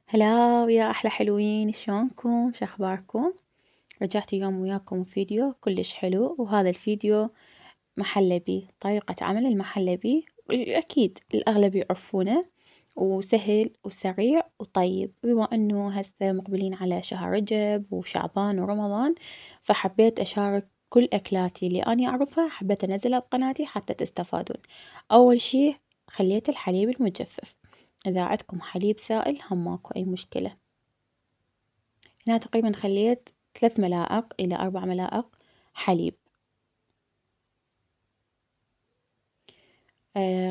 هلا ويا أحلى حلوين، شلونكم؟ شخباركم؟ رجعت اليوم وياكم فيديو كلش حلو، وهذا الفيديو محلبي. طريقة عمل المحلبي أكيد الأغلب يعرفونه، وسهل وسريع وطيب. بما أنه هسه مقبلين على شهر رجب وشعبان ورمضان، فحبيت أشارك كل أكلاتي اللي أنا أعرفها، حبيت أنزلها بقناتي حتى تستفادون. أول شي خليت الحليب المجفف. إذا عندكم حليب سائل هم ماكو أي مشكلة. هنا تقريبا خليت 3 ملاعق إلى 4 ملاعق حليب.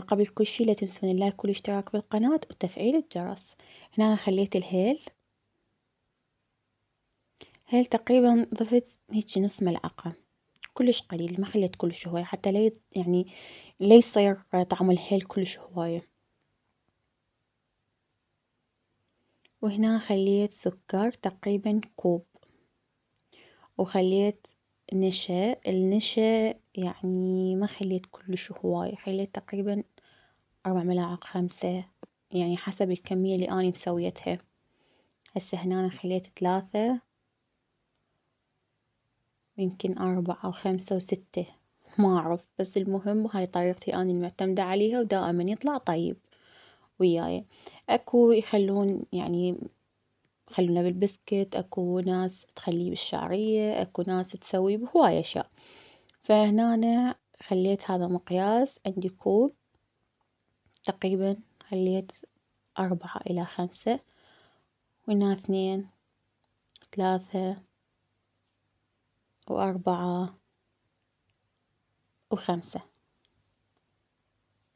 قبل كل شي لا تنسون اللايك والاشتراك بالقناة وتفعيل الجرس. هنا أنا خليت الهيل تقريبا ضفت هيجي نص ملعقة، كلش قليل، ما خليت كلش هواية حتى لا يصير طعم الهيل كلش هواية. وهنا خليت سكر تقريبا كوب، وخليت النشا يعني ما خليت كلش هواية، خليت تقريبا 4 ملاعق 5، يعني حسب الكمية اللي أنا مسويتها. هسه هنا أنا خليت 3، يمكن 4 و5 و6، ما أعرف، بس المهم هاي طريقتي أنا المعتمدة عليها ودائما يطلع طيب وياي. أكو يخلونه بالبسكت، أكو ناس تخليه بالشعرية، أكو ناس تسويه بهواية أشياء. فهنا أنا خليت هذا مقياس عندي كوب تقريبا، خليت 4 إلى 5، وهنا 2 3 و4 و5،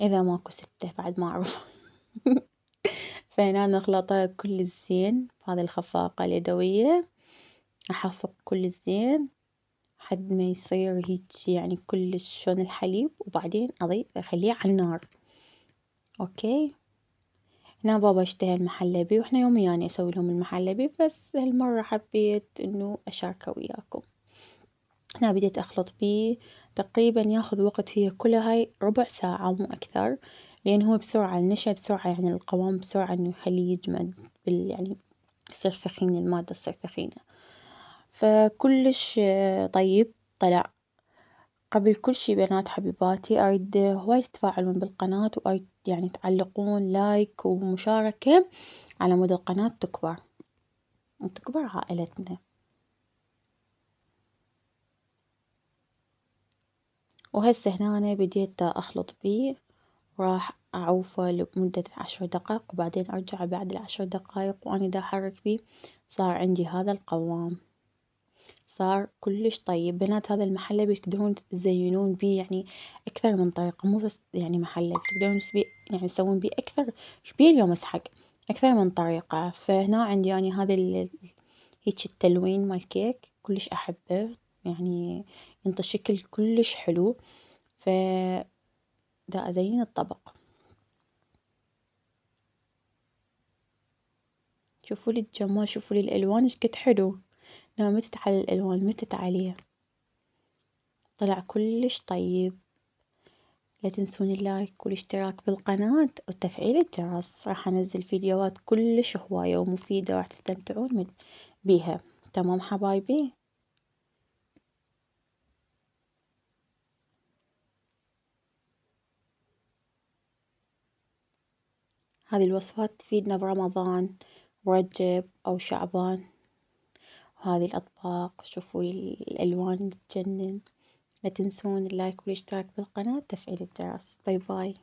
إذا ماكو 6 بعد ما أعرف. فهنا نخلطها كل الزين بهذه الخفاقة اليدوية، أحفظ كل الزين حد ما يصير هيجي يعني كلش شون الحليب، وبعدين أخليه على النار. أوكي. هنا بابا اشتهى المحلبي، وإحنا يوميا يعني أسوي لهم المحلبي، بس هالمرة حبيت إنه أشاركه وياكم. هنا بديت أخلط بيه، تقريبا ياخذ وقت فيه كلها هاي ربع ساعة مو أكثر، لأن هو بسرعة النشا بسرعة، يعني القوام بسرعة إنه يخليه يجمد يعني يصير ثخين، المادة تصير ثخينة. فكلش طيب طلع. قبل كل شي بنات حبيباتي، أريد هواي تتفاعلون بالقناة، وأريد يعني تعلقون لايك ومشاركة على مود القناة تكبر وتكبر عائلتنا. وهسه هنا أنا بديت أخلط بيه، راح أعوفه لمدة 10 دقائق، وبعدين أرجع بعد ال10 دقايق وأنا دا أحرك بيه. صار عندي هذا القوام، صار كلش طيب. بنات هذا المحلبي تقدرون تزينون بيه يعني أكثر من طريقة، مو بس يعني محلب، تقدرون يعني تسوون بيه أكثر. شبيه اليوم أسحق أكثر من طريقة. فهنا عندي يعني هذا هيج التلوين مال كيك كلش أحبه، يعني ينطي شكل كلش حلو. ف دا أزين الطبق. شوفوا لي الجمال، شوفوا لي الألوان ايش قد حلو. لا متت على الألوان، متت عليه، طلع كلش طيب. لا تنسون اللايك والاشتراك بالقناة وتفعيل الجرس، راح أنزل فيديوهات كلش هواية ومفيدة، راح تستمتعون بيها. تمام حبايبي. هذه الوصفات تفيدنا برمضان ورجب أو شعبان. وهذه الأطباق شوفوا الألوان تجنن. لا تنسون اللايك والاشتراك بالقناة وتفعيل الجرس. باي باي.